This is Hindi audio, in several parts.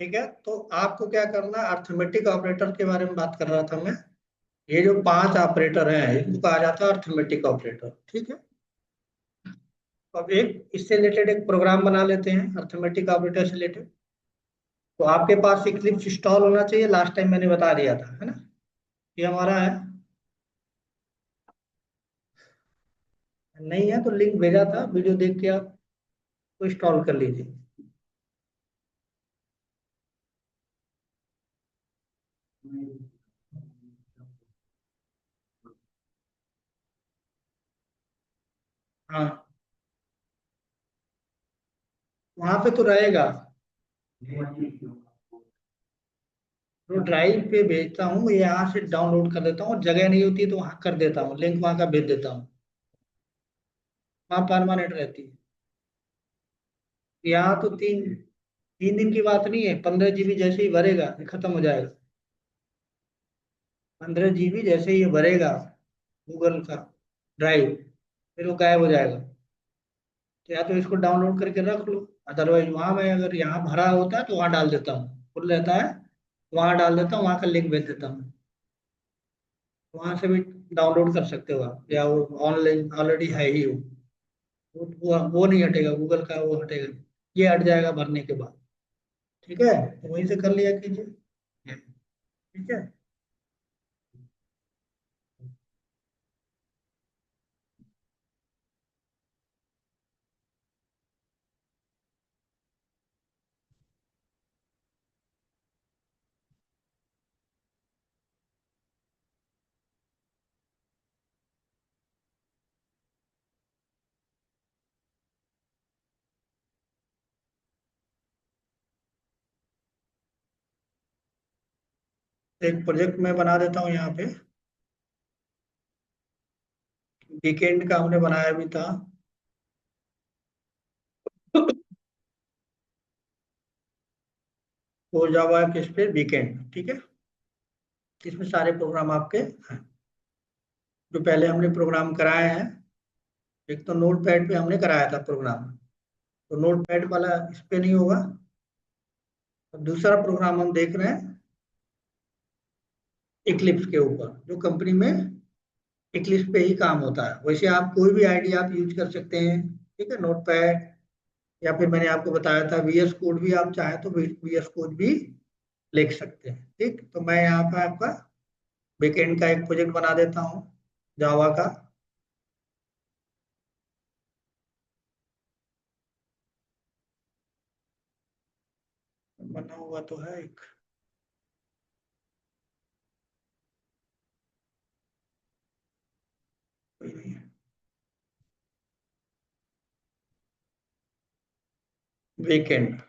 ठीक है, तो आपको क्या करना है, अर्थमेटिक ऑपरेटर के बारे में बात कर रहा था मैं। ये जो 5 ऑपरेटर हैं इनको कहा जाता है अर्थमेटिक ऑपरेटर। ठीक है, अब एक इससे रिलेटेड एक प्रोग्राम बना लेते हैं अर्थमेटिक ऑपरेटर से रिलेटेड। तो आपके पास इक्लिप्स इंस्टॉल होना चाहिए, लास्ट टाइम मैंने बता दिया था, है ना। ये हमारा है। नहीं है तो लिंक भेजा था, वीडियो देख के आप तो इंस्टॉल कर लीजिए। हाँ, वहां पे तो रहेगा। तो ड्राइव पे भेजता हूँ, ये यहाँ से डाउनलोड कर देता हूँ, जगह नहीं होती है तो वहाँ कर देता हूँ, लिंक वहाँ का भेज देता हूँ। वहाँ परमानेंट रहती है। यहाँ तो 3 दिन की बात नहीं है, 15 GB जैसे ही भरेगा ये खत्म हो जाएगा। 15 GB जैसे ही ये भरेगा गूगल का ड्राइव, फिर वो गायब हो जाएगा। तो या तो इसको डाउनलोड करके रख लो, अदरवाइज वहां मैं अगर यहाँ भरा होता है तो वहां डाल देता हूँ, फुल रहता है वहां डाल देता हूँ, वहां का लिंक भेज देता हूँ। वहां से भी डाउनलोड कर सकते हो आप, या वो ऑनलाइन ऑलरेडी है ही वो नहीं हटेगा, गूगल का वो हटेगा, ये हट जाएगा भरने के बाद। ठीक है, तो वहीं से कर लिया कीजिए। ठीक है। एक प्रोजेक्ट मैं बना देता हूँ यहाँ पे। वीकेंड का हमने बनाया भी था। वो जावा किस पे वीकेंड, ठीक है। इसमें सारे प्रोग्राम आपके हैं जो पहले हमने प्रोग्राम कराए हैं। एक तो नोट पैड पे हमने कराया था प्रोग्राम, तो नोट पैड वाला इस पे नहीं होगा। और दूसरा प्रोग्राम हम देख रहे हैं इक्लिप्स के ऊपर, जो कंपनी में इक्लिप्स पे ही काम होता है। वैसे आप कोई भी आईडी आप यूज कर सकते हैं, ठीक है, नोट पैड, या फिर मैंने आपको बताया था VS कोड भी आप चाहें तो VS कोड भी लिख सकते हैं। ठीक, तो मैं यहाँ पे आपका बैकएंड का एक प्रोजेक्ट बना देता हूँ जावा का। बना हुआ तो है एक, कोई नहीं है। वीकेंड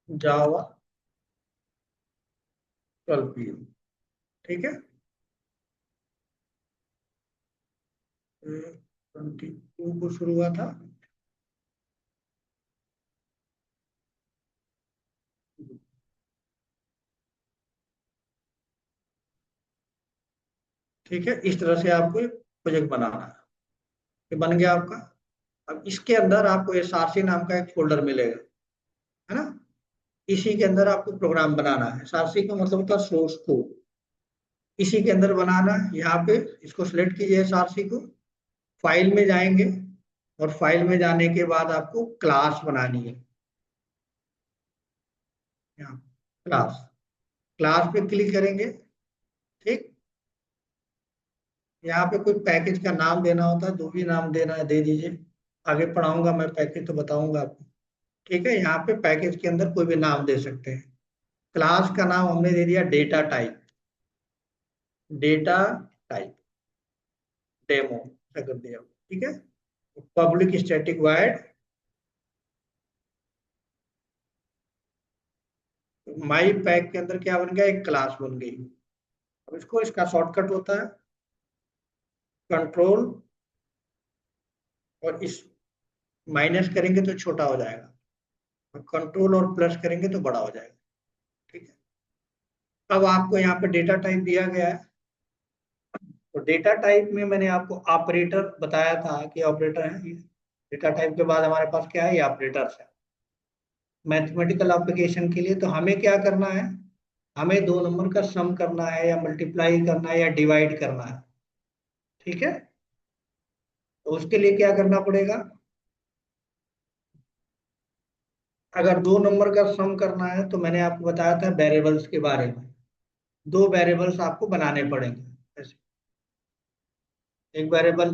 जावा 12 PM, ठीक है। 22 को शुरू हुआ था। ठीक है, इस तरह से आपको एक प्रोजेक्ट बनाना है। ये बन गया आपका। अब इसके अंदर आपको SRC नाम का एक फोल्डर मिलेगा, है ना। इसी के अंदर आपको प्रोग्राम बनाना है। SRC का मतलब होता है सोर्स कोड। इसी के अंदर बनाना है। यहाँ पे इसको सिलेक्ट कीजिए SRC को, फाइल में जाएंगे, और फाइल में जाने के बाद आपको क्लास बनानी है। यहाँ क्लास, क्लास पे क्लिक करेंगे। ठीक, यहाँ पे कोई पैकेज का नाम देना होता है, जो भी नाम देना है दे दीजिए। आगे पढ़ाऊंगा मैं पैकेज तो बताऊंगा आपको। ठीक है, यहाँ पे पैकेज के अंदर कोई भी नाम दे सकते हैं। क्लास का नाम हमने दे दिया data type, data type demo, ऐसा कर दिया। ठीक है, पब्लिक स्टैटिक वाइड माई पैक के अंदर क्या बन गया, एक क्लास बन गई। अब इसको, इसका शॉर्टकट होता है कंट्रोल, और इस माइनस करेंगे तो छोटा हो जाएगा, और कंट्रोल और प्लस करेंगे तो बड़ा हो जाएगा। ठीक है, अब आपको यहाँ पे डेटा टाइप दिया गया है। तो डेटा टाइप में मैंने आपको ऑपरेटर बताया था कि ऑपरेटर है ये। डेटा टाइप के बाद हमारे पास क्या है, ये ऑपरेटर्स है। मैथमेटिकल एप्लीकेशन के लिए तो हमें क्या करना है, हमें दो नंबर का सम करना है या मल्टीप्लाई करना है या डिवाइड करना है। ठीक है, तो उसके लिए क्या करना पड़ेगा, अगर दो नंबर का सम करना है तो मैंने आपको बताया था वेरिएबल्स के बारे में। दो वेरिएबल्स आपको बनाने पड़ेंगे। ऐसे एक वेरिएबल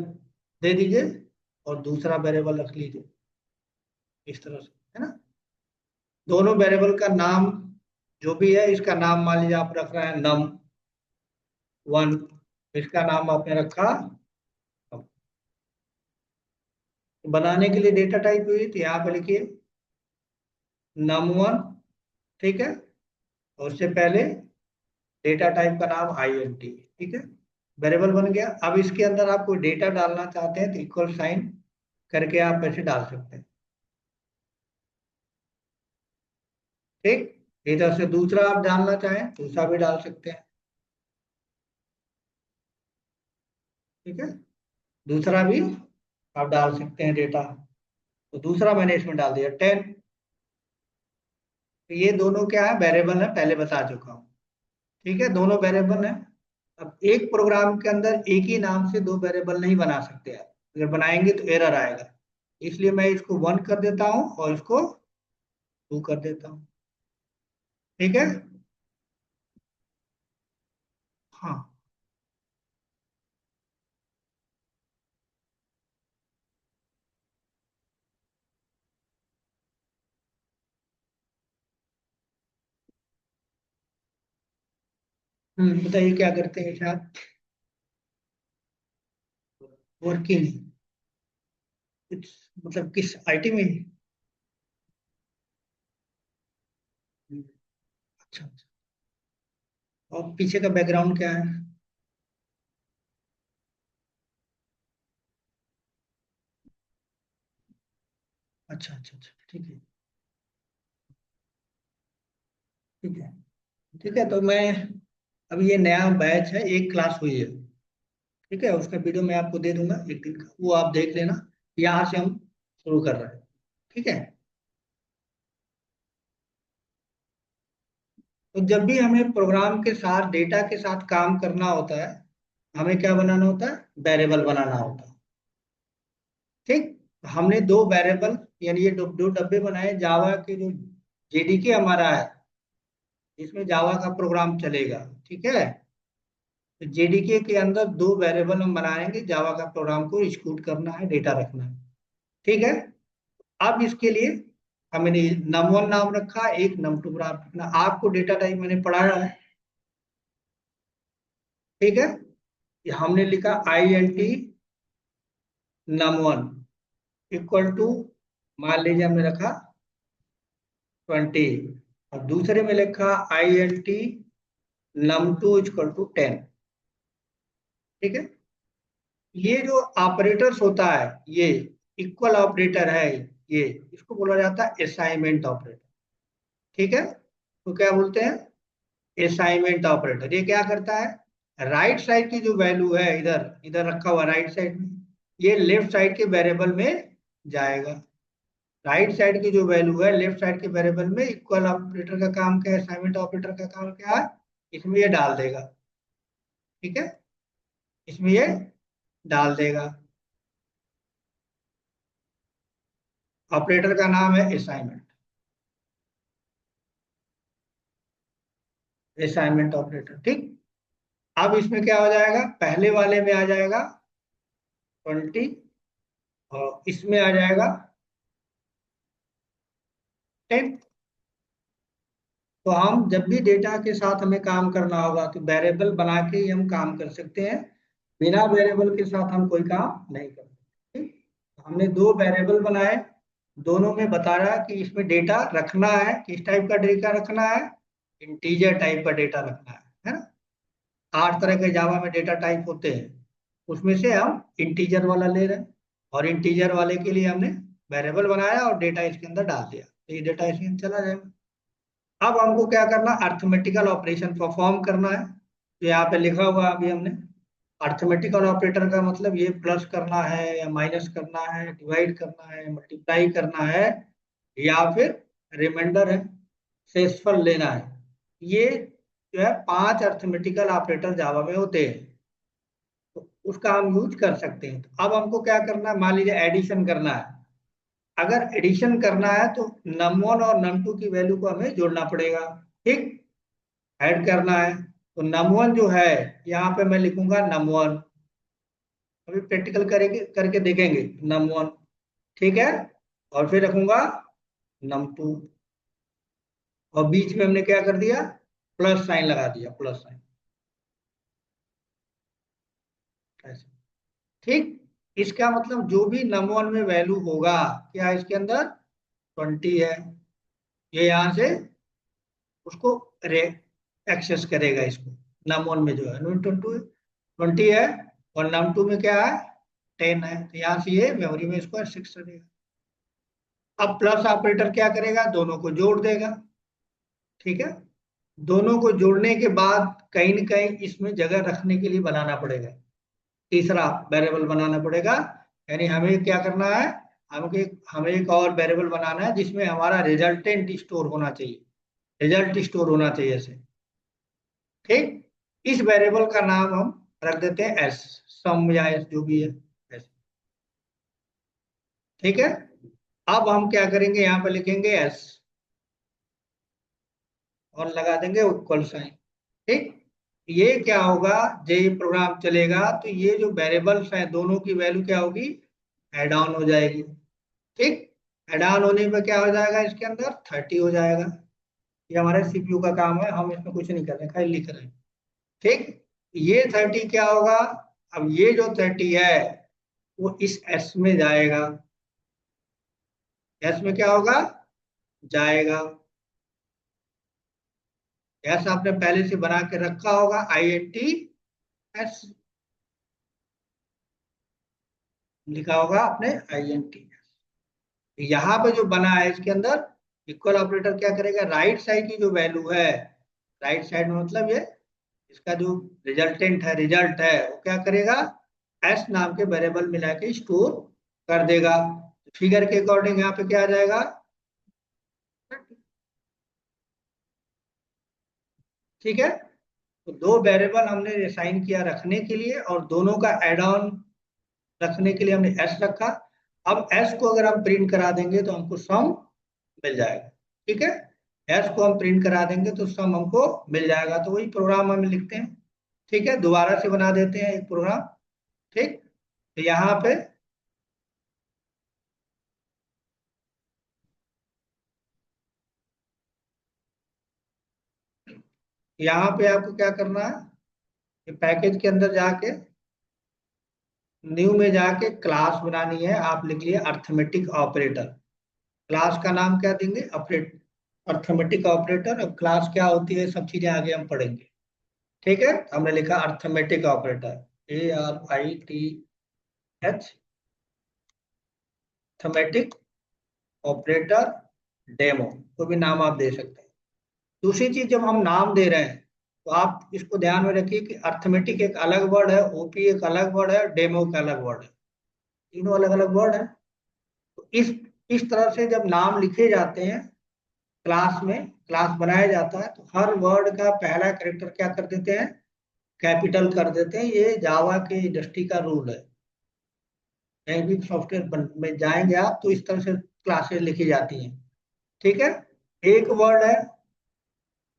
दे दीजिए और दूसरा वेरिएबल रख लीजिए, इस तरह से, है ना। दोनों वेरिएबल का नाम जो भी है, इसका नाम मान लीजिए आप रख रहे हैं num1, इसका नाम आपने रखा num। बनाने के लिए डेटा टाइप हुई तो यहाँ पे लिखिए num1, ठीक है, और उससे पहले डेटा टाइप का नाम int, ठीक है। वेरिएबल बन गया। अब इसके अंदर आप कोई डेटा डालना चाहते हैं तो इक्वल साइन करके आप ऐसे डाल सकते हैं। ठीक, इधर से दूसरा आप डालना चाहें दूसरा भी डाल सकते हैं। ठीक है, दूसरा भी आप डाल सकते हैं डेटा। तो दूसरा मैंने इसमें डाल दिया 10। तो ये दोनों क्या है, वेरिएबल है, पहले बता चुका हूँ। ठीक है, दोनों वेरिएबल है। अब एक प्रोग्राम के अंदर एक ही नाम से दो वेरिएबल नहीं बना सकते आप, अगर बनाएंगे तो एरर आएगा। इसलिए मैं इसको 1 कर देता हूँ और इसको 2 कर देता हूँ। ठीक है, हाँ। बताइए क्या करते हैं शायद, वर्किंग, कुछ मतलब किस आईटी में? हम्म, अच्छा अच्छा। और पीछे का बैकग्राउंड क्या है? अच्छा अच्छा अच्छा, ठीक है। ठीक है, ठीक है, तो मैं, अब ये नया बैच है, एक क्लास हुई है। ठीक है, उसका वीडियो मैं आपको दे दूंगा एक दिन का, वो आप देख लेना। यहाँ से हम शुरू कर रहे हैं। ठीक है, तो जब भी हमें प्रोग्राम के साथ डेटा के साथ काम करना होता है, हमें क्या बनाना होता है, वेरिएबल बनाना होता है। ठीक, हमने दो वेरिएबल, यानी ये दो डब्बे बनाए जावा के, जो जेडीके हमारा है, इसमें जावा का प्रोग्राम चलेगा। ठीक है, तो जेडीके के अंदर दो वेरिएबल हम बनाएंगे, जावा का प्रोग्राम को एग्जीक्यूट करना है, डेटा रखना है। ठीक है, अब इसके लिए हमने num1 नाम रखा, एक num2 नाम रखना। आपको डेटा टाइप मैंने पढ़ाया है। ठीक है, ये हमने लिखा int num1 इक्वल टू, मान लीजिए हमने रखा 20, और दूसरे में लिखा int num2 इक्वल टू 10। ठीक है, ये जो ऑपरेटर्स होता है, ये इक्वल ऑपरेटर है, ये इसको बोला जाता है असाइनमेंट ऑपरेटर। ठीक है, तो क्या बोलते हैं, असाइनमेंट ऑपरेटर। ये क्या करता है, राइट साइड की जो वैल्यू है, इधर इधर रखा हुआ राइट साइड में, ये लेफ्ट साइड के वेरिएबल में जाएगा। राइट साइड की जो वैल्यू है लेफ्ट साइड के वेरिएबल में, इक्वल ऑपरेटर का काम क्या है, असाइनमेंट ऑपरेटर का काम क्या है, इसमें ये डाल देगा। ठीक है, इसमें ये डाल देगा। ऑपरेटर का नाम है असाइनमेंट, असाइनमेंट ऑपरेटर। ठीक, अब इसमें क्या हो जाएगा, पहले वाले में आ जाएगा 20, और इसमें आ जाएगा 10। तो हम जब भी डेटा के साथ हमें काम करना होगा तो वेरिएबल बना के ही हम काम कर सकते हैं, बिना वेरिएबल के साथ हम कोई काम नहीं कर सकते। ठीक? हमने दो वेरिएबल बनाए, दोनों में बता रहा है कि इसमें डेटा रखना है, किस टाइप का डेटा रखना है, इंटीजर टाइप का डेटा रखना है ना। 8 तरह के जावा में डेटा टाइप होते हैं, उसमें से हम इंटीजर वाला ले रहे हैं, और इंटीजर वाले के लिए हमने वेरिएबल बनाया और डेटा इसके अंदर डाल दिया, तो ये डेटा इसके अंदर चला जाएगा। अब हमको क्या करना, अर्थमेटिकल ऑपरेशन परफॉर्म करना है, तो यहाँ पे लिखा हुआ अभी हमने, अर्थमेटिकल ऑपरेटर का मतलब ये प्लस करना है या माइनस करना है, डिवाइड करना है, मल्टीप्लाई करना है, या फिर रिमाइंडर है, शेषफल लेना है। ये जो है 5 अर्थमेटिकल ऑपरेटर जावा में होते हैं, तो उसका हम यूज कर सकते हैं। तो अब हमको क्या करना है, मान लीजिए एडिशन करना है। अगर एडिशन करना है तो num1 और num2 की वैल्यू को हमें जोड़ना पड़ेगा। ठीक, ऐड करना है तो num1 जो है यहाँ पे मैं लिखूंगा num1, अभी प्रैक्टिकल करेंगे, करके देखेंगे। num1, ठीक है, और फिर रखूंगा num2, और बीच में हमने क्या कर दिया, प्लस साइन लगा दिया, प्लस साइन ऐसे। ठीक, इसका मतलब जो भी num1 में वैल्यू होगा, क्या इसके अंदर 20 है, ये यहां से उसको एक्सेस करेगा इसको। num1 में जो है ट्वेंटी है, और num2 में क्या है, 10 है, तो यहाँ से ये मेमोरी में इसको एक्सेस करेगा। अब प्लस ऑपरेटर क्या करेगा, दोनों को जोड़ देगा। ठीक है, दोनों को जोड़ने के बाद कहीं ना कहीं इसमें जगह रखने के लिए बनाना पड़ेगा, तीसरा वेरिएबल बनाना पड़ेगा। यानी हमें क्या करना है, हमें एक और वेरिएबल बनाना है जिसमें हमारा रिजल्टेंट स्टोर होना चाहिए, रिजल्ट स्टोर होना चाहिए ऐसे। ठीक, इस वेरिएबल का नाम हम रख देते हैं एस, सम या एस जो भी है, एस। ठीक है, अब हम क्या करेंगे, यहाँ पे लिखेंगे एस और लगा देंगे इक्वल साइन। ठीक, ये क्या होगा, जब ये प्रोग्राम चलेगा तो ये जो वेरिएबल्स हैं दोनों की वैल्यू क्या होगी, एड ऑन हो जाएगी। ठीक, एड ऑन होने पे क्या हो जाएगा, इसके अंदर 30 हो जाएगा। ये हमारे सीपीयू का काम है, हम इसमें कुछ नहीं कर रहे, खाली लिख रहे हैं। ठीक, ये 30 क्या होगा, अब ये जो 30 है वो इस एस में जाएगा, एस में क्या होगा, जाएगा। एस आपने पहले से बना के रखा होगा, INT S लिखा होगा आपने, INT। यहाँ पे जो बना है इसके अंदर इक्वल ऑपरेटर क्या करेगा, राइट साइड की जो वैल्यू है, राइट साइड में मतलब ये इसका जो रिजल्टेंट है, रिजल्ट है, वो क्या करेगा, एस नाम के वेरिएबल मिला के स्टोर कर देगा। फिगर के अकॉर्डिंग यहाँ पे क्या आ जाएगा, ठीक है। तो दो वेरिएबल हमने असाइन किया रखने के लिए, और दोनों का एड ऑन रखने के लिए हमने एस रखा। अब एस को अगर हम प्रिंट करा देंगे तो हमको सम मिल जाएगा। ठीक है, एस को हम प्रिंट करा देंगे तो सम हमको मिल जाएगा, तो वही प्रोग्राम हम लिखते हैं। ठीक है, दोबारा से बना देते हैं एक प्रोग्राम। ठीक, तो यहाँ पे, यहाँ पे आपको क्या करना है, ये पैकेज के अंदर जाके न्यू में जाके क्लास बनानी है। आप लिख लिए अर्थमेटिक ऑपरेटर, क्लास का नाम क्या देंगे, ऑपरेट अर्थमेटिक ऑपरेटर। अब क्लास क्या होती है, सब चीजें आगे हम पढ़ेंगे। ठीक है, हमने लिखा arithmetic operator, ARITH, arithmetic operator demo, कोई भी नाम आप दे सकते हैं। दूसरी चीज, जब हम नाम दे रहे हैं तो आप इसको ध्यान में रखिए कि अर्थमेटिक एक अलग वर्ड है, OP एक अलग वर्ड है, डेमो का अलग वर्ड है, तीनों अलग अलग वर्ड है। तो इस तरह से जब नाम लिखे जाते हैं क्लास में, क्लास बनाया जाता है, तो हर वर्ड का पहला कैरेक्टर क्या कर देते हैं, कैपिटल कर देते हैं। ये जावा के इंडस्ट्री का रूल है, कहीं भी सॉफ्टवेयर में जाएंगे आप तो इस तरह से क्लासेस लिखी जाती हैं। ठीक है, एक वर्ड है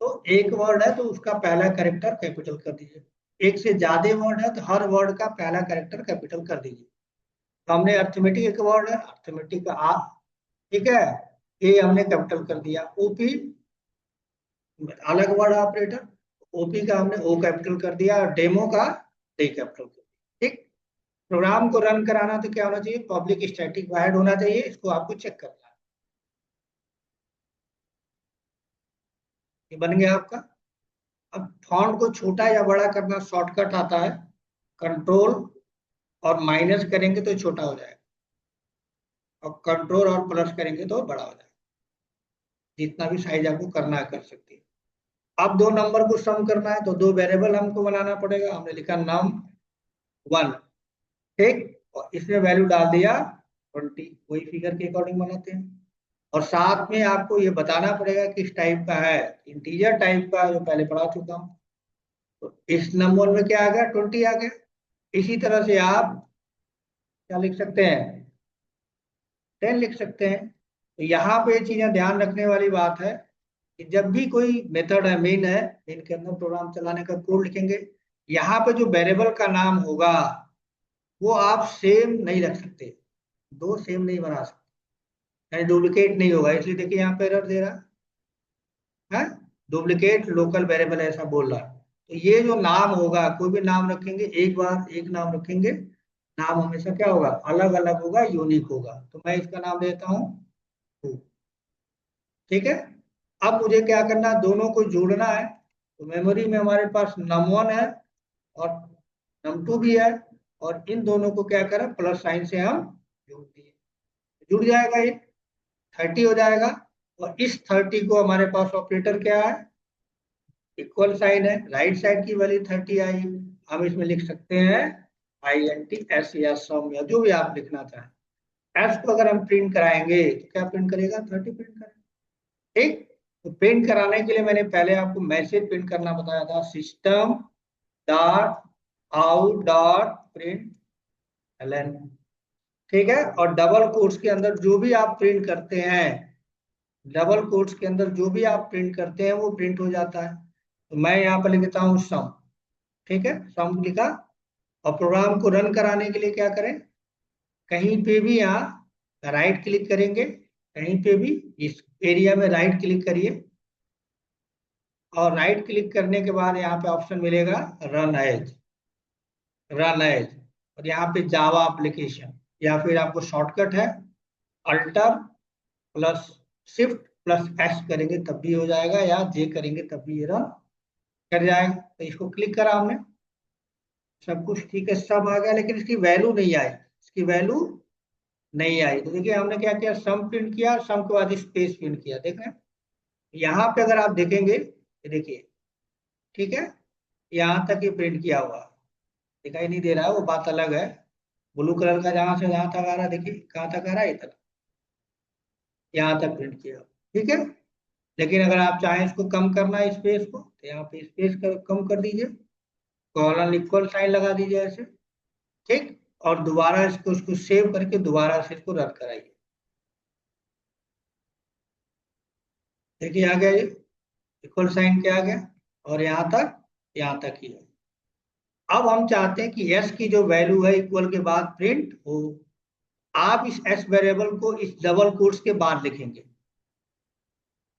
तो एक वर्ड है तो उसका पहला कैरेक्टर कैपिटल कर दीजिए, एक से ज्यादा वर्ड है तो हर वर्ड का पहला कैरेक्टर कैपिटल कर दीजिए। तो हमने अर्थमेटिक एक वर्ड है, अर्थमेटिक का आ, ठीक है, ए हमने कैपिटल कर दिया। OP अलग वर्ड ऑपरेटर, OP का हमने O कैपिटल कर दिया, और डेमो का डी कैपिटल कर दिया। ठीक, प्रोग्राम को रन कराना तो क्या होना चाहिए, पब्लिक स्टैटिक वायर्ड होना चाहिए, इसको आपको चेक करना है। ये बन गया आपका। अब फॉन्ट को छोटा या बड़ा करना शॉर्टकट आता है, कंट्रोल और माइनस करेंगे तो छोटा हो जाएगा, और कंट्रोल और प्लस करेंगे तो बड़ा हो जाएगा। जितना भी साइज आपको करना है कर सकते हैं। अब दो नंबर को सम करना है तो दो वेरिएबल हमको बनाना पड़ेगा, हमने लिखा नम 1। ठीक, और इसमें वैल्यू डाल दिया 20, वही फिगर के अकॉर्डिंग बनाते हैं। और साथ में आपको ये बताना पड़ेगा किस टाइप का है, इंटीजर टाइप का, जो पहले पढ़ा चुका हूँ। तो इस नंबर में क्या आ गया, 20 आ गया। इसी तरह से आप क्या लिख सकते हैं, 10 लिख सकते हैं। तो यहाँ पे ये चीजें ध्यान रखने वाली बात है कि जब भी कोई मेथड है, मेन के अंदर प्रोग्राम चलाने का कोड लिखेंगे, यहाँ पे जो वेरिएबल का नाम होगा वो आप सेम नहीं रख सकते, दो सेम नहीं बना सकते, यानी डुप्लीकेट नहीं होगा। इसलिए देखिए यहाँ पे एरर दे रहा है, डुप्लीकेट लोकल वेरिएबल ऐसा बोल रहा है। तो ये जो नाम होगा, कोई भी नाम रखेंगे, एक बार एक नाम रखेंगे, नाम हमेशा क्या होगा, अलग अलग होगा, यूनिक होगा। तो मैं इसका नाम देता हूँ 2। ठीक है, अब मुझे क्या करना है, दोनों को जोड़ना है। तो मेमोरी में हमारे पास num1 है और num2 भी है, और इन दोनों को क्या करें, प्लस साइन से हम जोड़ दिए, जुड़ जाएगा ये 30 हो जाएगा। और इस 30 को हमारे पास ऑपरेटर क्या है, इक्वल साइन है, राइट साइड की वैल्यू 30 आई। हम इसमें लिख सकते हैं INT S या सम या जो भी आप लिखना चाहें। एस को अगर हम प्रिंट कराएंगे तो क्या प्रिंट करेगा, 30 प्रिंट करेगा। ठीक, तो प्रिंट कराने के लिए मैंने पहले आपको मैसेज प्रिंट करना बताया था, system dot out dot println. ठीक है, और डबल कोट्स के अंदर जो भी आप प्रिंट करते हैं, डबल कोट्स के अंदर जो भी आप प्रिंट करते हैं वो प्रिंट हो जाता है। तो मैं यहाँ पर लिखता हूँ सम। ठीक है, सम लिखा। और प्रोग्राम को रन कराने के लिए क्या करें, कहीं पे भी यहाँ राइट क्लिक करेंगे, कहीं पे भी इस एरिया में राइट क्लिक करिए, और राइट क्लिक करने के बाद यहाँ पे ऑप्शन मिलेगा रन एज, रन एज। और यहाँ पे जावा एप्लीकेशन, या फिर आपको शॉर्टकट है alter plus shift plus S करेंगे तब भी हो जाएगा, या जे करेंगे तब भी ये रन कर जाएगा। तो इसको क्लिक करा हमने, सब कुछ ठीक है, सब आ गया, लेकिन इसकी वैल्यू नहीं आई, इसकी वैल्यू नहीं आई। तो देखिए हमने क्या किया, सम प्रिंट किया, सम के बाद स्पेस प्रिंट किया। देख रहे हैं, यहाँ पे अगर आप देखेंगे, ये देखिए, ठीक है, यहाँ तक ये प्रिंट किया हुआ दिखाई नहीं दे रहा है, वो बात अलग है। ब्लू कलर का जहां से जहां तक आ रहा है, देखिए कहाँ तक आ रहा है, इतना, यहाँ तक प्रिंट किया। ठीक है, लेकिन अगर आप चाहें इसको कम करना है स्पेस को, तो यहाँ पे स्पेस कम कर दीजिए, कॉलन इक्वल साइन लगा दीजिए ऐसे। ठीक, और दोबारा इसको उसको सेव करके दोबारा से इसको रन कराइए। देखिए आ गया ये इक्वल साइन क्या आ गया, और यहाँ तक ही है। अब हम चाहते हैं कि एस की जो वैल्यू है इक्वल के बाद प्रिंट हो। आप इस एस वेरिएबल को इस डबल कोट्स के बाद लिखेंगे।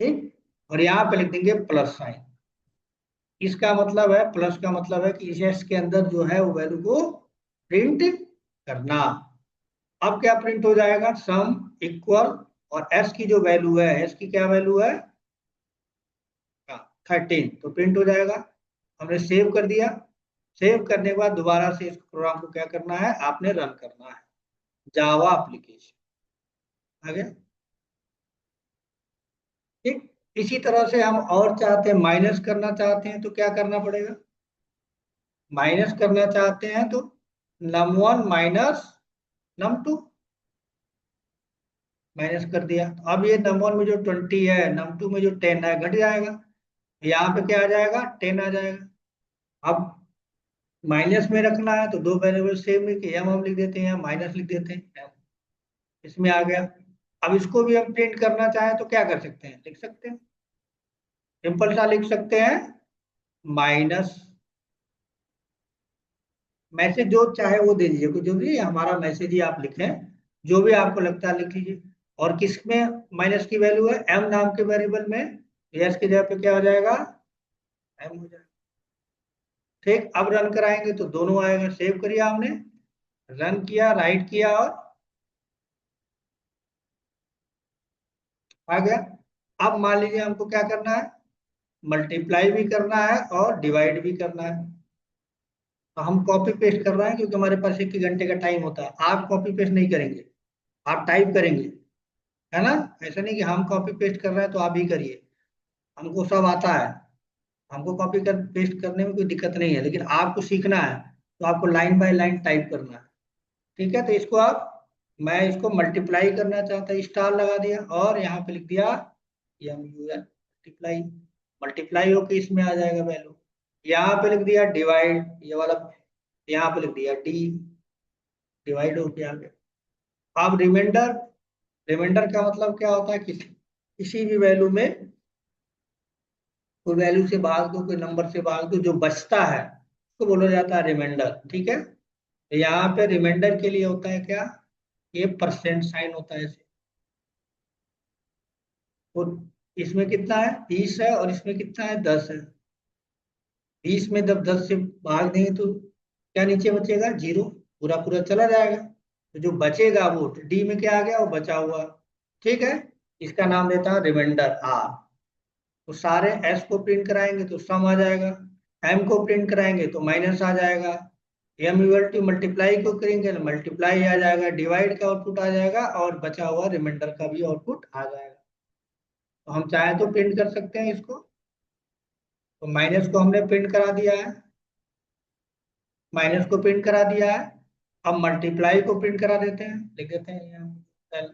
ठीक, और यहाँ पे लिख देंगे प्लस साइन। इसका मतलब है, प्लस का मतलब है कि इस एस के अंदर जो है वो वैल्यू को प्रिंट करना। अब क्या प्रिंट हो जाएगा, सम इक्वल, और एस की जो वैल्यू है, एस की क्या वैल्यू है, 13, तो प्रिंट हो जाएगा। हमने सेव कर दिया, सेव करने के बाद दोबारा से इस प्रोग्राम को क्या करना है, आपने रन करना है, जावा एप्लीकेशन आ गया। ठीक, इसी तरह से हम और चाहते हैं, माइनस करना चाहते हैं तो क्या करना पड़ेगा, माइनस करना चाहते हैं तो num1 माइनस num2, माइनस कर दिया। तो अब ये num1 में जो 20 है, num2 में जो 10 है, घट जाएगा, यहाँ पे क्या आ जाएगा, 10 आ जाएगा। अब माइनस में रखना है तो दो वेरिएबल सेम लिखे, एम हम लिख देते हैं, माइनस लिख देते हैं, एम इसमें आ गया। अब इसको भी हम प्रिंट करना चाहें तो क्या कर सकते हैं, लिख सकते हैं, सिंपल सा लिख सकते हैं, माइनस, मैसेज जो चाहे वो दे दीजिए, कुछ जो भी हमारा मैसेज ही आप लिखें, जो भी आपको लगता है लिख लीजिए। और किस में माइनस की वैल्यू है, एम नाम के वेरिएबल में, एस की जगह पे क्या हो जाएगा, एम हो जाएगा। ठीक, अब रन कराएंगे तो दोनों आएगा, सेव करिए आपने, रन किया, राइट किया, और आ गया। अब मान लीजिए हमको क्या करना है, मल्टीप्लाई भी करना है और डिवाइड भी करना है। तो हम कॉपी पेस्ट कर रहे हैं क्योंकि हमारे पास एक ही घंटे का टाइम होता है। आप कॉपी पेस्ट नहीं करेंगे, आप टाइप करेंगे, है ना। ऐसा नहीं कि हम कॉपी पेस्ट कर रहे हैं तो आप भी करिए, हमको सब आता है, हमको कॉपी कर पेस्ट करने में कोई दिक्कत नहीं है, लेकिन आपको सीखना है। तो आपको लाइन बाय लाइन टाइप करना है। ठीक है, तो इसको आप, मैं इसको मल्टीप्लाई करना चाहता, स्टार लगा दिया और यहाँ पे लिख दिया M U L multiply. Multiply होके इसमें आ जाएगा वैल्यू। यहाँ पे लिख दिया डिवाइड, ये वाला, यहाँ पे लिख दिया डी, डिवाइड होके आ गया। अब रिमाइंडर, रिमाइंडर का मतलब क्या होता है, किसी किसी भी वैल्यू में, कोई वैल्यू से भाग दो, कोई नंबर से भाग दो, जो बचता है उसको बोला जाता है रिमाइंडर। ठीक है, तो यहाँ पे रिमाइंडर के लिए होता है क्या, ये परसेंट साइन होता है ऐसे। और इसमें कितना है, 20 है, और इसमें कितना है, 10 है। 20 में जब 10 से भाग देंगे तो क्या नीचे बचेगा, जीरो। पूरा पूरा चला जाएगा, तो जो बचेगा वो डी में क्या आ गया, वो बचा हुआ। ठीक है, इसका नाम देता है रिमाइंडर आर। तो सारे एस को प्रिंट कराएंगे तो सम आ जाएगा, एम को प्रिंट कराएंगे तो माइनस आ जाएगा, एम इक्वल टू मल्टीप्लाई को करेंगे तो मल्टीप्लाई आ जाएगा, डिवाइड का आउटपुट आ जाएगा, और बचा हुआ रिमाइंडर का भी आउटपुट आ जाएगा। तो हम चाहे तो प्रिंट कर सकते हैं इसको। तो माइनस को हमने प्रिंट करा दिया है, माइनस को प्रिंट करा दिया है। अब मल्टीप्लाई को प्रिंट करा देते हैं, लिख देते हैं यहाँ L,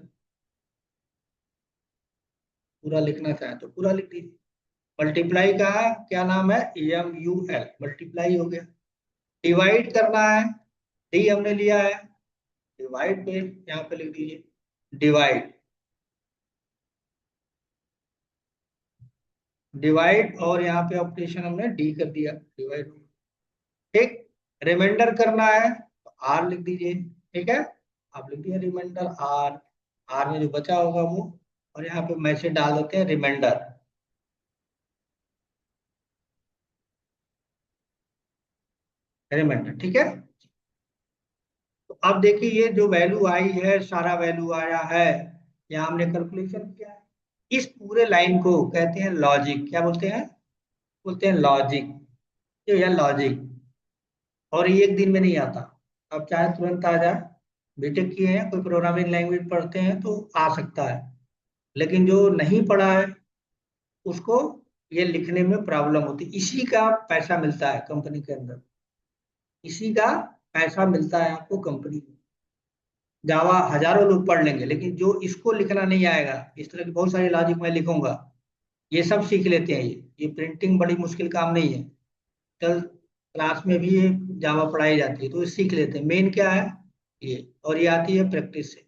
पूरा लिखना चाहे तो पूरा लिख दीजिए। मल्टीप्लाई का क्या नाम है, एम यू एल, मल्टीप्लाई हो गया। डिवाइड करना है, डी हमने लिया है, डिवाइड पे यहाँ पे लिख दीजिए डिवाइड। डिवाइड और यहाँ पे ऑपरेशन हमने डी कर दिया, डिवाइड। ठीक, रिमाइंडर करना है तो आर लिख दीजिए। ठीक है, आप लिख दिया रिमाइंडर आर, आर में जो बचा होगा वो, और यहाँ पे मैसेज डाल देते हैं रिमाइंडर, रिमाइंडर। ठीक है, तो अब देखिए ये जो वैल्यू आई है, सारा वैल्यू आया है, यहाँ हमने कैलकुलेशन किया है। इस पूरे लाइन को कहते हैं लॉजिक। क्या बोलते हैं, बोलते हैं लॉजिक। ये है लॉजिक, और ये एक दिन में नहीं आता। अब चाहे तुरंत आ जाए, बीटेक किए हैं, कोई प्रोग्रामिंग लैंग्वेज पढ़ते हैं तो आ सकता है, लेकिन जो नहीं पढ़ा है उसको ये लिखने में प्रॉब्लम होती है। इसी का पैसा मिलता है कंपनी के अंदर, इसी का पैसा मिलता है आपको कंपनी में। जावा हजारों लोग पढ़ लेंगे, लेकिन जो इसको लिखना नहीं आएगा, इस तरह की बहुत सारी लॉजिक मैं लिखूंगा, ये सब सीख लेते हैं। ये प्रिंटिंग बड़ी मुश्किल काम नहीं है, कल क्लास में भी ये जावा पढ़ाई जाती है, तो ये सीख लेते हैं। मेन क्या है ये, और ये आती है प्रैक्टिस से।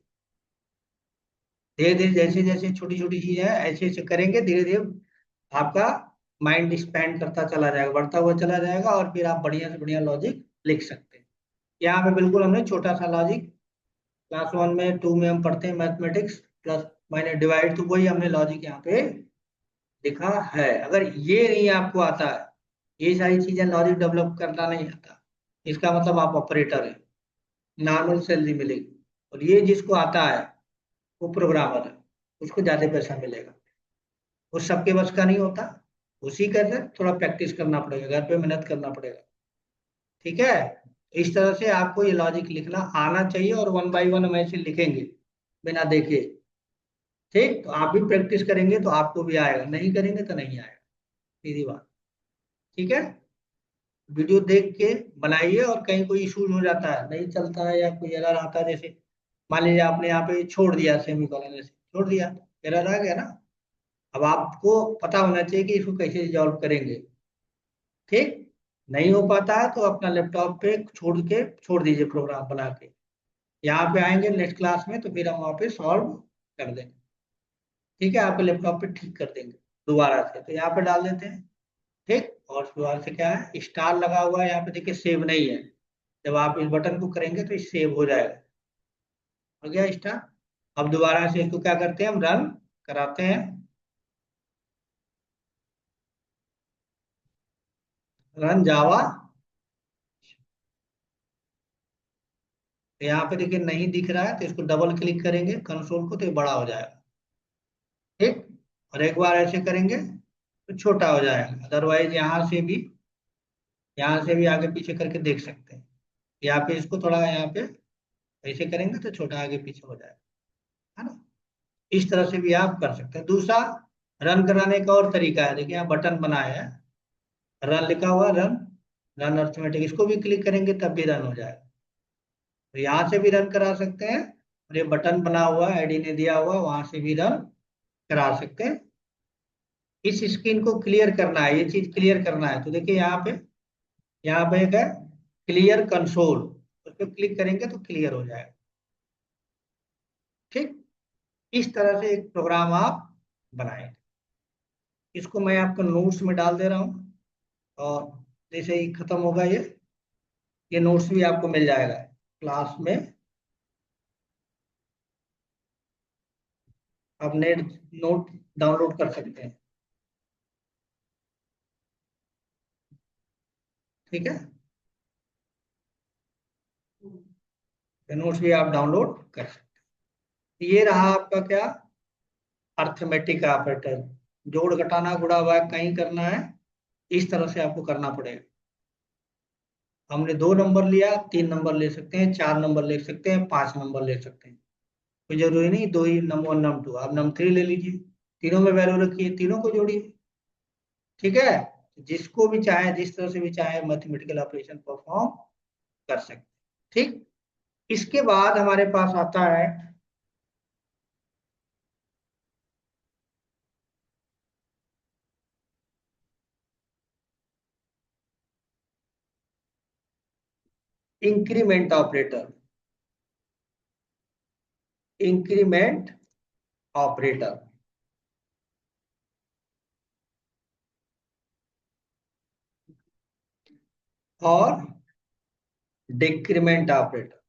धीरे धीरे जैसे जैसे छोटी छोटी चीजें हैं ऐसे ऐसे करेंगे, धीरे धीरे आपका माइंड एक्सपैंड करता चला जाएगा, बढ़ता हुआ चला जाएगा, और फिर आप बढ़िया से बढ़िया लॉजिक लिख सकते हैं। यहाँ पे बिल्कुल हमने छोटा सा लॉजिक, क्लास 1 में 2 में हम पढ़ते हैं मैथमेटिक्स प्लस माइनस डिवाइड, तो वही हमने लॉजिक यहाँ पे लिखा है। अगर ये नहीं आपको आता है, ये सारी चीजें लॉजिक डेवलप करना नहीं आता, इसका मतलब आप ऑपरेटर है, नॉर्मल सैलरी मिलेगी। और ये जिसको आता है वो प्रोग्रामर है, उसको ज्यादा पैसा मिलेगा। वो सबके बस का नहीं होता, उसी का अंदर थोड़ा प्रैक्टिस करना पड़ेगा, घर पे मेहनत करना पड़ेगा। ठीक है, इस तरह से आपको ये लॉजिक लिखना आना चाहिए, और वन बाय वन हम ऐसे लिखेंगे बिना देखे। ठीक, तो आप भी प्रैक्टिस करेंगे तो आपको भी आएगा, नहीं करेंगे तो नहीं आएगा, सीधी बात। ठीक है, वीडियो देख के बनाइए, और कहीं कोई इशूज हो जाता है, नहीं चलता है या कोई एरर आता है, जैसे मान लीजिए आपने यहाँ पे छोड़ दिया सेमीकोलन, ऐसे छोड़ दिया, एरर आ गया ना। अब आपको पता होना चाहिए कि इसको कैसे रिजॉल्व करेंगे। ठीक, नहीं हो पाता है तो अपना लैपटॉप पे छोड़ दीजिए प्रोग्राम बना के, यहाँ पे आएंगे नेक्स्ट क्लास में तो फिर हम वहाँ पे सॉल्व कर देंगे। ठीक है, आपके लैपटॉप पे ठीक कर देंगे दोबारा से, तो यहाँ पे डाल देते हैं। ठीक, और दोबारा से क्या है, स्टार लगा हुआ है यहाँ पे, देखिए सेव नहीं है, जब आप इस बटन को करेंगे तो सेव हो जाएगा, हो गया स्टार। अब दोबारा से इसको क्या करते हैं, हम रन कराते हैं, रन जावा। यहाँ पे देखिए नहीं दिख रहा है, तो इसको डबल क्लिक करेंगे कंसोल को तो ये बड़ा हो जाएगा। ठीक, और एक बार ऐसे करेंगे तो छोटा हो जाएगा, अदरवाइज यहाँ से भी आगे पीछे करके देख सकते हैं। यहाँ पे इसको थोड़ा यहाँ पे ऐसे करेंगे तो छोटा आगे पीछे हो जाएगा, है ना। इस तरह से भी आप कर सकते हैं। दूसरा, रन कराने का और तरीका है, देखिए यहाँ बटन बनाया है, रन लिखा हुआ, रन। रन अर्थमेटिक, इसको भी क्लिक करेंगे तब भी रन हो जाएगा। तो यहाँ से भी रन करा सकते हैं, और ये बटन बना हुआ है आईडी ने दिया हुआ, वहां से भी रन करा सकते हैं। इस स्क्रीन को क्लियर करना है, ये चीज क्लियर करना है, तो देखिए यहाँ पे एक है क्लियर कंसोल, उस पर क्लिक करेंगे तो क्लियर हो जाएगा। ठीक, इस तरह से एक प्रोग्राम आप बनाएंगे। इसको मैं आपको नोट्स में डाल दे रहा हूँ, और जैसे ही खत्म होगा ये नोट्स भी आपको मिल जाएगा क्लास में। आप नेट नोट डाउनलोड कर सकते हैं। ठीक है, ये नोट्स भी आप डाउनलोड कर सकते हैं। ये रहा आपका क्या, अर्थमेटिक ऑपरेटर। जोड़ घटाना गुणा भाग कहीं करना है, इस तरह से आपको करना पड़ेगा। हमने 2 नंबर लिया, 3 नंबर ले सकते हैं, 4 नंबर ले सकते हैं, 5 नंबर ले सकते हैं। कोई जरूरी नहीं दो ही, नंबर 1 नंबर 2, आप नंबर 3 ले लीजिए। तीनों में वैल्यू रखिए, तीनों को जोड़िए। ठीक है, जिसको भी चाहे, जिस तरह से भी चाहे मैथमेटिकल ऑपरेशन परफॉर्म कर सकते हैं। ठीक, इसके बाद हमारे पास आता है इंक्रीमेंट ऑपरेटर। इंक्रीमेंट ऑपरेटर और decrement operator,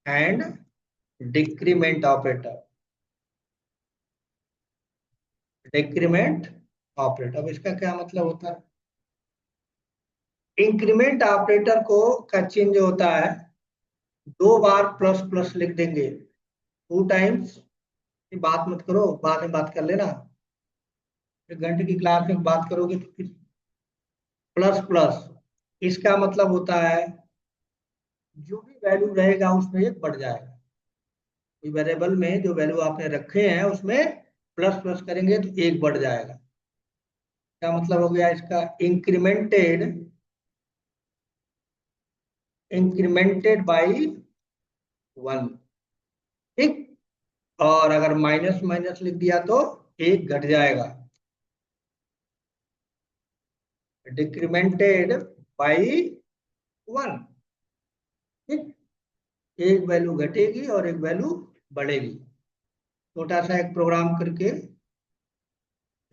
and decrement operator. Decrement operator, अब इसका क्या मतलब होता है? इंक्रीमेंट ऑपरेटर को का चिन्ह जो होता है, 2 बार प्लस प्लस लिख देंगे, 2 टाइम्स। बात मत करो, बाद में बात कर लेना। 1 घंटे की क्लास में बात करोगे तो फिर प्लस प्लस, इसका मतलब होता है जो भी वैल्यू रहेगा उसमें एक बढ़ जाएगा। वेरिएबल में जो वैल्यू आपने रखे हैं उसमें प्लस प्लस करेंगे तो एक बढ़ जाएगा। क्या मतलब हो गया इसका? Incremented, incremented by 1। ठीक, और अगर माइनस माइनस लिख दिया तो एक घट जाएगा। डिक्रीमेंटेड बाई 1। ठीक, एक वैल्यू घटेगी और एक वैल्यू बढ़ेगी। छोटा सा एक प्रोग्राम करके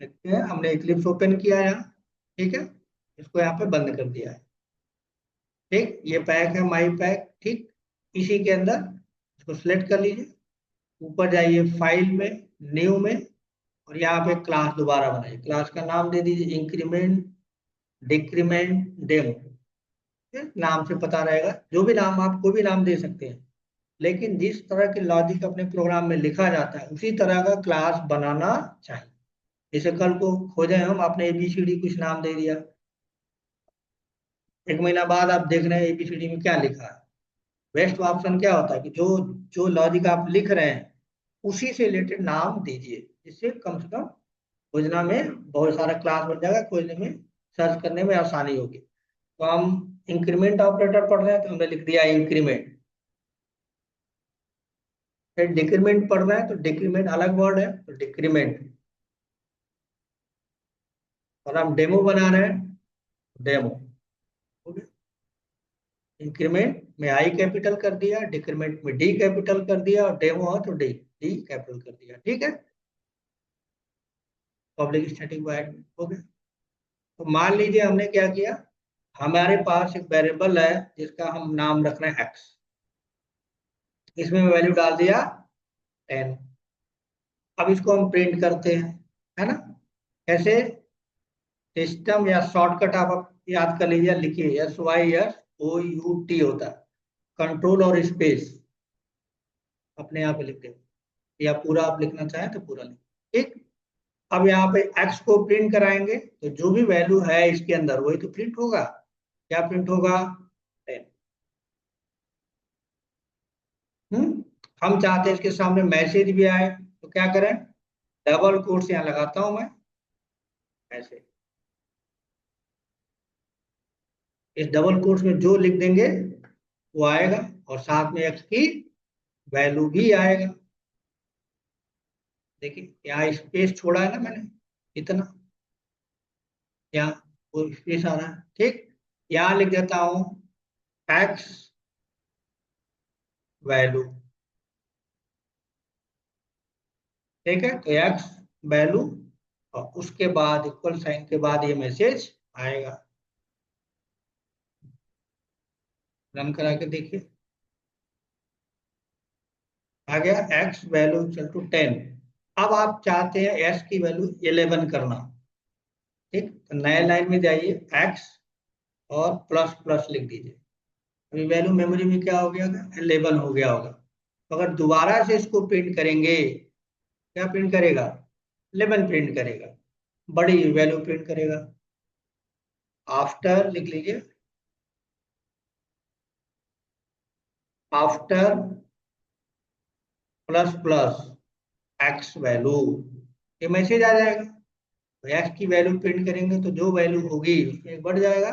देखते हैं। हमने इक्लिप्स ओपन किया यहाँ। ठीक है, इसको यहाँ पे बंद कर दिया है। ठीक, ये पैक है माई पैक। ठीक, इसी के अंदर इसको सिलेक्ट कर लीजिए, ऊपर जाइए फाइल में, न्यू में, और यहाँ पे क्लास दोबारा बनाइए। क्लास का नाम दे दीजिए इंक्रीमेंट डिक्रीमेंट डेमो। नाम से पता रहेगा, जो भी नाम आप कोई भी नाम दे सकते हैं, लेकिन जिस तरह के लॉजिक अपने प्रोग्राम में लिखा जाता है उसी तरह का क्लास बनाना चाहिए। जैसे कल को खोजे हम, आपने एबीसीडी कुछ नाम दे दिया, 1 महीना बाद आप देख रहे हैं एबीसीडी में क्या लिखा है। बेस्ट ऑप्शन क्या होता है कि जो जो लॉजिक आप लिख रहे हैं उसी से रिलेटेड नाम दीजिए, जिससे कम से कम खोजना में बहुत सारा क्लास बन जाएगा, खोजने में सर्च करने में आसानी होगी। तो हम इंक्रीमेंट ऑपरेटर पढ़ रहे हैं तो हमने लिख दिया इंक्रीमेंट। फिर डिक्रीमेंट पढ़ रहे हैं तो डिक्रीमेंट अलग वर्ड है तो डिक्रीमेंट। और हम डेमो बना रहे हैं, डेमो। इंक्रीमेंट में आई कैपिटल कर दिया, डिक्रीमेंट में डी कैपिटल कर दिया, और डेमो है तो डी डी कैपिटल कर दिया। ठीक है, पब्लिक स्टैटिक वॉइड हो गया। तो मान लीजिए हमने क्या किया, हमारे पास एक वेरिएबल है जिसका हम नाम रख रहे हैं एक्स। इसमें वैल्यू डाल दिया 10। अब इसको हम प्रिंट करते हैं, है ना? कैसे? सिस्टम या शॉर्टकट आप याद कर लीजिए, लिखिए SYSOUT होता है, कंट्रोल और स्पेस अपने यहाँ पे लिख दें, या पूरा आप लिखना चाहें तो पूरा लिख। ठीक, अब यहाँ पे एक्स को प्रिंट कराएंगे तो जो भी वैल्यू है इसके अंदर वही तो प्रिंट होगा। क्या प्रिंट होगा? 10। हम चाहते हैं इसके सामने मैसेज भी आए, तो क्या करें? डबल कोट्स यहाँ लगाता हूं मैं, ऐसे। इस डबल कोट्स में जो लिख देंगे वो आएगा, और साथ में एक्स की वैल्यू भी आएगा। देखिए यहाँ स्पेस छोड़ा है ना मैंने, इतना, यहाँ वो स्पेस आ रहा है, ठीक। यहाँ लिख देता हूं एक्स वैल्यू, ठीक है। तो एक्स वैल्यू, और उसके बाद इक्वल साइन के बाद ये मैसेज आएगा। रन करा के देखिए, आ गया एक्स वैल्यू इक्वल टू 10। अब आप चाहते हैं एक्स की वैल्यू 11 करना, ठीक। तो नए लाइन में जाइए, एक्स और प्लस प्लस लिख दीजिए। अभी वैल्यू मेमोरी में क्या हो गया होगा, 11 हो गया होगा। तो अगर दोबारा से इसको प्रिंट करेंगे, क्या प्रिंट करेगा, 11 प्रिंट करेगा, बड़ी वैल्यू प्रिंट करेगा। आफ्टर लिख लीजिए, after plus plus x value, ये मैसेज आ जाएगा। तो एक्स की वैल्यू प्रिंट करेंगे तो जो वैल्यू होगी उसमें एक बढ़ जाएगा,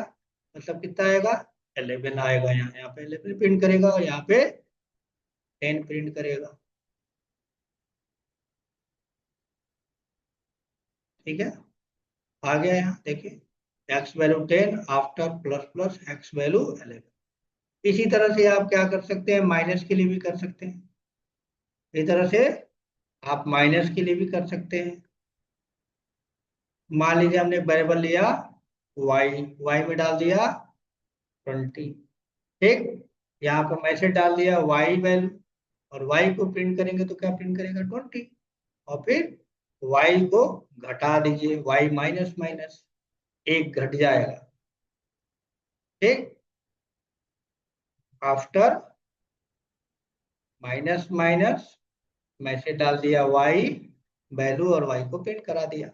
मतलब कितना आएगा, 11 आएगा। यहाँ यहाँ पे 11 प्रिंट करेगा, और यहाँ पे 10 प्रिंट करेगा, ठीक है। आ गया यहाँ देखिए, x value 10 after plus plus x value 11। इसी तरह से आप क्या कर सकते हैं, माइनस के लिए भी कर सकते हैं। इस तरह से आप माइनस के लिए भी कर सकते हैं। मान लीजिए हमने एक वेरिएबल लिया वाई, वाई में डाल दिया 20, ठीक। यहाँ पर मैसेज डाल दिया वाई वैल्यू, और वाई को प्रिंट करेंगे तो क्या प्रिंट करेगा, 20। और फिर वाई को घटा दीजिए, वाई माइनस माइनस, एक घट जाएगा, ठीक। आफ्टर माइनस माइनस मैसेज डाल दिया वाई वैल्यू, और वाई को प्रिंट करा दिया।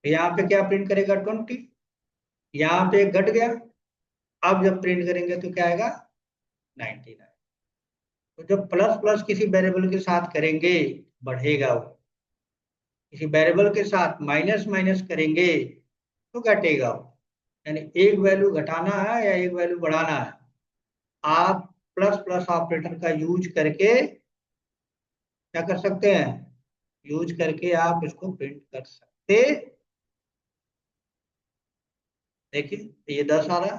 यहाँ पे क्या प्रिंट करेगा, 20। यहाँ पे घट गया, अब जब प्रिंट करेंगे तो क्या आएगा, 99। तो जब प्लस प्लस किसी वेरिएबल के साथ करेंगे बढ़ेगा वो, किसी वेरिएबल के साथ माइनस माइनस करेंगे तो घटेगा वो। यानी एक वैल्यू घटाना है या एक वैल्यू बढ़ाना है, आप प्लस प्लस ऑपरेटर का यूज करके क्या कर सकते हैं, यूज करके आप इसको प्रिंट कर सकते। देखिए ये 10 आ रहा,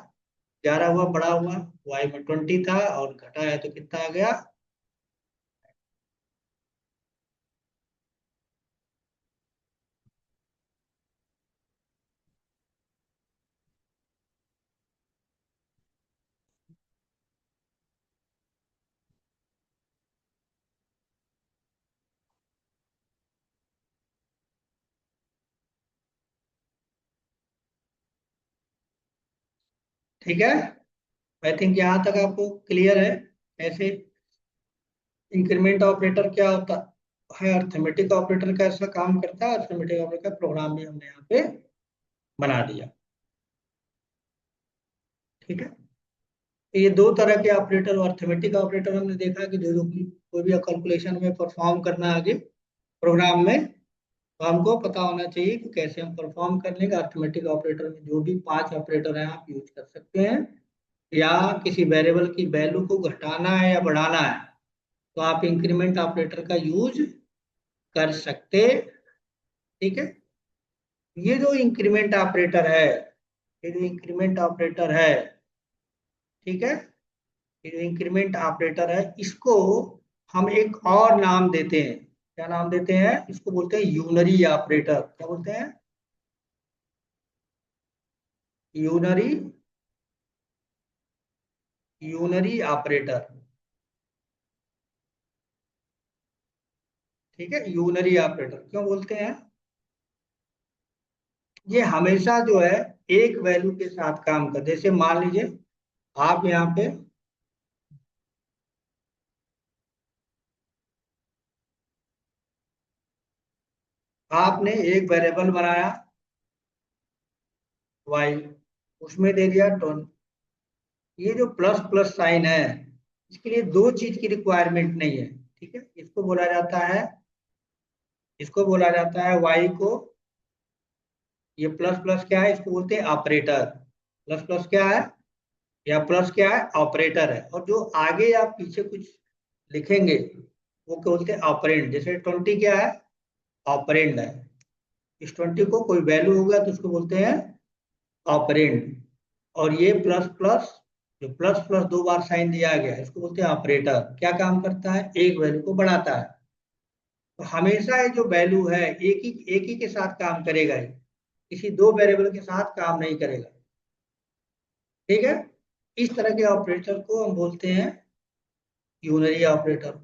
11 हुआ, बड़ा हुआ, वाई में 20 था और घटा है तो कितना आ गया। ठीक है, आई थिंक यहाँ तक आपको क्लियर है ऐसे इंक्रीमेंट ऑपरेटर क्या होता है, अर्थमेटिक ऑपरेटर कैसा काम करता है। अर्थमेटिक ऑपरेटर का प्रोग्राम भी हमने यहाँ पे बना दिया, ठीक है। तो ये दो तरह के ऑपरेटर, अर्थमेटिक ऑपरेटर हमने देखा कि जो जो कोई भी कैलकुलेशन में परफॉर्म करना है आगे प्रोग्राम में, तो हमको पता होना चाहिए कि कैसे हम परफॉर्म कर लेंगे। अर्थमेटिक ऑपरेटर में जो भी 5 ऑपरेटर हैं आप यूज कर सकते हैं, या किसी वेरिएबल की वैल्यू को घटाना है या बढ़ाना है तो आप इंक्रीमेंट ऑपरेटर का यूज कर सकते, ठीक है। ये जो इंक्रीमेंट ऑपरेटर है, ये जो इंक्रीमेंट ऑपरेटर है, ठीक है, ये जो इंक्रीमेंट ऑपरेटर है इसको हम एक और नाम देते हैं। क्या नाम देते हैं इसको, बोलते हैं यूनरी ऑपरेटर। क्या बोलते हैं, यूनरी, यूनरी ऑपरेटर, ठीक है। यूनरी ऑपरेटर क्यों बोलते हैं, ये हमेशा जो है एक वैल्यू के साथ काम कर, जैसे मान लीजिए आप यहाँ पे आपने एक वेरिएबल बनाया वाई, उसमें दे दिया टोन। ये जो प्लस प्लस साइन है इसके लिए दो चीज की रिक्वायरमेंट नहीं है, ठीक है। इसको बोला जाता है, इसको बोला जाता है वाई को, ये प्लस प्लस क्या है, इसको बोलते हैं ऑपरेटर। प्लस प्लस क्या है, या प्लस क्या है, ऑपरेटर है। और जो आगे आप पीछे कुछ लिखेंगे वो क्या बोलते हैं, ऑपरेंड। जैसे 20 क्या है, ऑपरेंड है। इस 20 को कोई वैल्यू होगा तो उसको बोलते हैं ऑपरेंड। और ये प्लस प्लस, जो प्लस प्लस दो बार साइन दिया गया है इसको बोलते हैं ऑपरेटर। क्या काम करता है, एक वैल्यू को बढ़ाता है। तो हमेशा ये जो वैल्यू है एक ही के साथ काम करेगा, ये किसी दो वेरिएबल के साथ काम नहीं करेगा। ठीक है, इस तरह के ऑपरेटर को हम बोलते हैं यूनरी ऑपरेटर।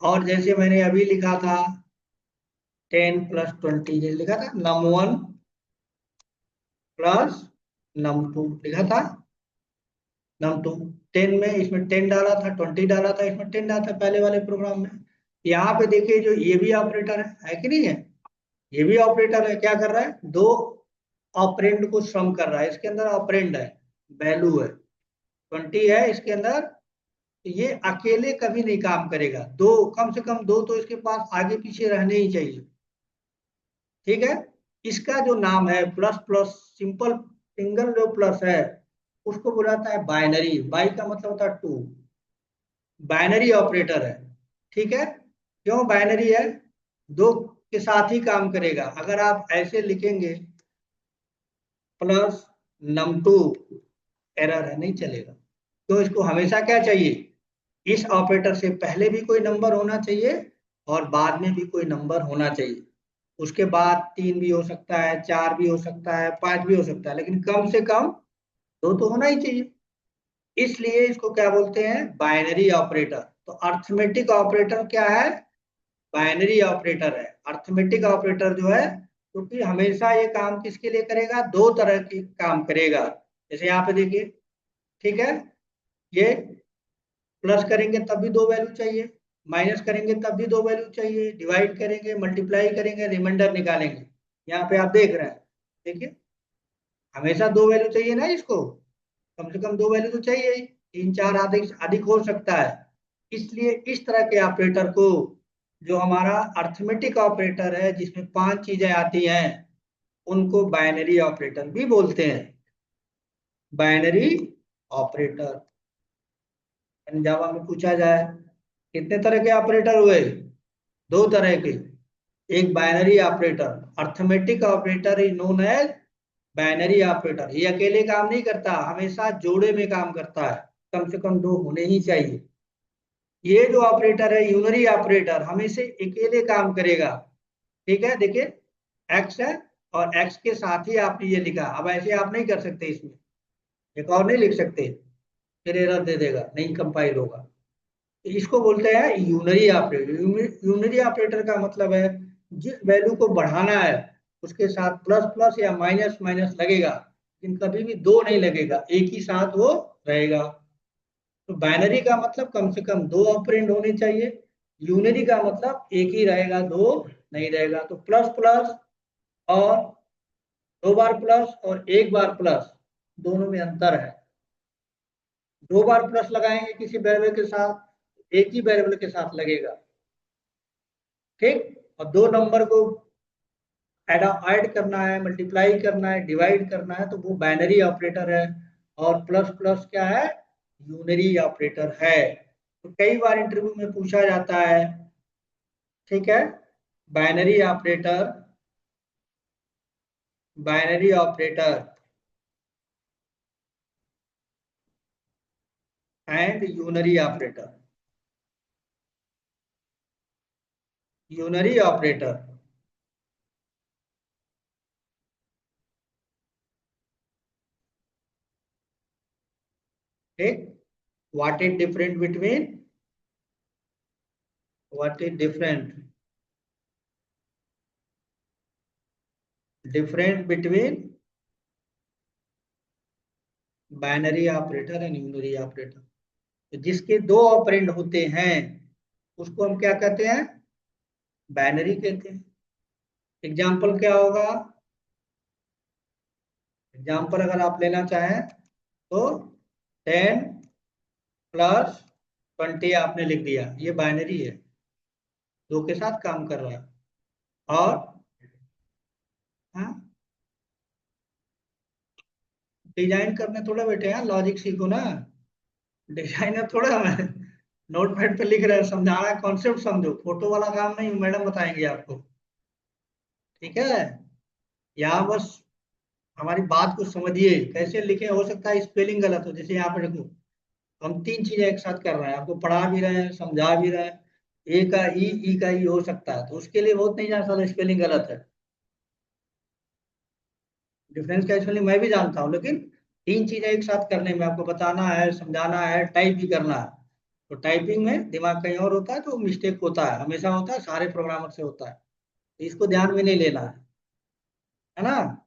और जैसे मैंने अभी लिखा था 10 + 20, जैसे लिखा था num1 + num2 लिखा था। num2 10 में, इसमें 10 डाला था, 20 डाला था, इसमें 10 डाला था पहले वाले प्रोग्राम में। यहाँ पे देखिए जो ये भी ऑपरेटर है कि नहीं है, ये भी ऑपरेटर है। क्या कर रहा है, दो ऑपरेंड को सम कर रहा है। इसके अंदर ऑपरेंड है, वैल्यू है, 20 है इसके अंदर। तो ये अकेले कभी नहीं काम करेगा, दो, कम से कम दो तो इसके पास आगे पीछे रहने ही चाहिए। ठीक है, इसका जो नाम है प्लस प्लस, सिंपल सिंगल जो प्लस है उसको बुलाता है बाइनरी। बाई का मतलब होता है टू, बाइनरी ऑपरेटर है। ठीक है, क्यों बाइनरी है, दो के साथ ही काम करेगा। अगर आप ऐसे लिखेंगे प्लस num2, एरर है, नहीं चलेगा। तो इसको हमेशा क्या चाहिए, इस ऑपरेटर से पहले भी कोई नंबर होना चाहिए और बाद में भी कोई नंबर होना चाहिए। उसके बाद 3 भी हो सकता है, 4 भी हो सकता है, 5 भी हो सकता है, लेकिन कम से कम दो तो होना ही चाहिए। इसलिए इसको क्या बोलते हैं, बाइनरी ऑपरेटर। तो अर्थमेटिक ऑपरेटर क्या है, बाइनरी ऑपरेटर है। अर्थमेटिक ऑपरेटर जो है, क्योंकि हमेशा ये काम किसके लिए करेगा, दो तरह के काम करेगा। जैसे यहाँ पे देखिए, ठीक है, ये प्लस करेंगे तब भी दो वैल्यू चाहिए, माइनस करेंगे तब भी दो वैल्यू चाहिए, डिवाइड करेंगे, मल्टीप्लाई करेंगे, रिमाइंडर निकालेंगे। यहाँ पे आप देख रहे हैं, देखिए, हमेशा दो वैल्यू चाहिए ना इसको, कम से कम दो वैल्यू तो चाहिए ही, तीन चार अधिक अधिक हो सकता है। इसलिए इस तरह के ऑपरेटर को, जो हमारा अर्थमेटिक ऑपरेटर है जिसमें पांच चीजें आती हैं, उनको बाइनरी ऑपरेटर भी बोलते हैं। Binary operator. जावा में पूछा जाए कितने तरह के ऑपरेटर हुए, दो तरह के। एक binary operator, arithmetic operator is known as binary operator. ये अकेले काम नहीं करता, हमेशा जोड़े में काम करता है, कम से कम दो होने ही चाहिए। ये जो ऑपरेटर है यूनरी ऑपरेटर, हमेशा अकेले काम करेगा। ठीक है, देखिए, एक्स है और एक्स के साथ ही आपने ये लिखा। अब ऐसे आप नहीं कर सकते, इसमें एक और नहीं लिख सकते, फिर एरर दे देगा, नहीं कंपाइल होगा। तो इसको बोलते हैं यूनरी ऑपरेटर। यूनरी ऑपरेटर का मतलब है जिस वैल्यू को बढ़ाना है उसके साथ प्लस प्लस या माइनस माइनस लगेगा, लेकिन कभी भी दो नहीं लगेगा, एक ही साथ वो रहेगा। तो बाइनरी का मतलब कम से कम दो ऑपरेंड होने चाहिए, यूनरी का मतलब एक ही रहेगा, दो नहीं रहेगा। तो प्लस प्लस और दो बार प्लस और एक बार प्लस, दोनों में अंतर है। दो बार प्लस लगाएंगे किसी वेरिएबल के साथ, एक ही वेरिएबल के साथ लगेगा। ठीक, और दो नंबर को ऐड करना है, मल्टीप्लाई करना है, डिवाइड करना है, तो वो बाइनरी ऑपरेटर है। और प्लस प्लस क्या है, यूनरी ऑपरेटर है। तो कई बार इंटरव्यू में पूछा जाता है, ठीक है, binary operator, binary operator and unary operator, unary operator. ठीक, what is different between, what is different, different between binary operator and unary operator. तो जिसके दो ऑपरेंड होते हैं उसको हम क्या कहते हैं, बाइनरी कहते हैं। एग्जाम्पल क्या होगा, एग्जाम्पल अगर आप लेना चाहें तो 10 + 20 आपने लिख दिया, ये बाइनरी है, दो के साथ काम कर रहा है। और हाँ, डिजाइन करने थोड़ा बैठे हैं, लॉजिक सीखो ना। डिजाइनर थोड़ा है, नोटपैड पे लिख रहे हैं, समझा रहा है, कॉन्सेप्ट समझो, फोटो वाला काम नहीं, मैडम बताएंगे आपको। ठीक है, यहाँ बस हमारी बात को समझिए, कैसे लिखे, हो सकता है स्पेलिंग गलत हो, जैसे यहाँ पे देखो, हम तीन चीजें एक साथ कर रहे हैं, आपको पढ़ा भी रहे हैं, समझा भी रहे हैं। ए का ई का ई हो सकता है, तो उसके लिए बहुत नहीं जाना, साला स्पेलिंग गलत है। डिफरेंस का एक्चुअली मैं भी जानता हूँ, लेकिन तीन चीजें एक साथ करने में, आपको बताना है, समझाना है, टाइप भी करना है, तो टाइपिंग में दिमाग कहीं और होता है, तो मिस्टेक होता है, हमेशा होता है, सारे प्रोग्रामर से होता है, तो इसको ध्यान में नहीं लेना है ना।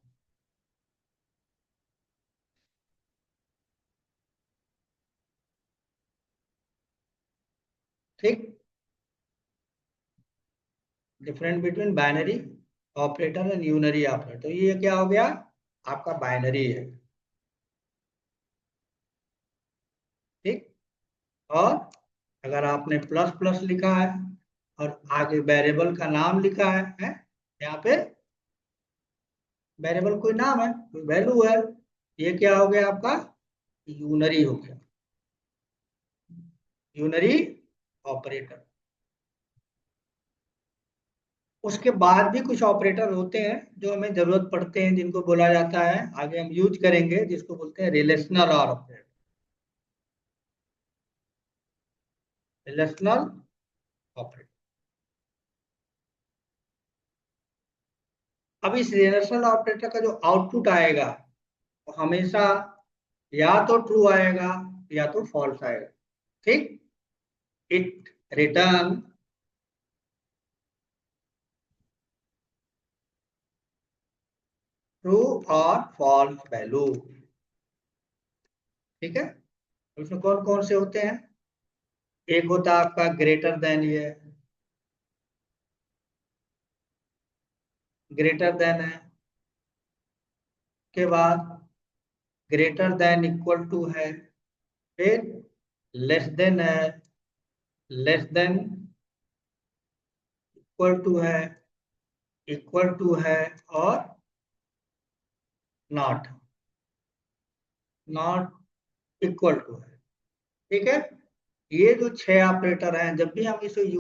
ठीक, different between binary operator and unary operator, तो ये क्या हो गया, आपका बाइनरी है। ठीक, और अगर आपने प्लस प्लस लिखा है और आगे वेरिएबल का नाम लिखा है यहाँ पे, वेरिएबल कोई नाम है, कोई वैल्यू है, ये क्या हो गया आपका, यूनरी हो गया, यूनरी ऑपरेटर। उसके बाद भी कुछ ऑपरेटर होते हैं जो हमें जरूरत पड़ते हैं, जिनको बोला जाता है, आगे हम यूज करेंगे, जिसको बोलते हैं रिलेशनल ऑपरेटर, रिलेशनल ऑपरेटर। अब इस रिलेशनल ऑपरेटर का जो आउटपुट आएगा, वो हमेशा या तो ट्रू आएगा या तो फॉल्स आएगा। ठीक, इट रिटर्न ट्रू और फॉल्स वैल्यू। ठीक है, उसमें कौन कौन से होते हैं, एक होता है आपका ग्रेटर देन, ये ग्रेटर देन है, के बाद ग्रेटर देन इक्वल टू है, फिर लेस देन है, लेस देन इक्वल टू है, इक्वल टू है, और नॉट, नॉट इक्वल टू है। ठीक है, ये जो छह ऑपरेटर हैं, जब भी हम इसे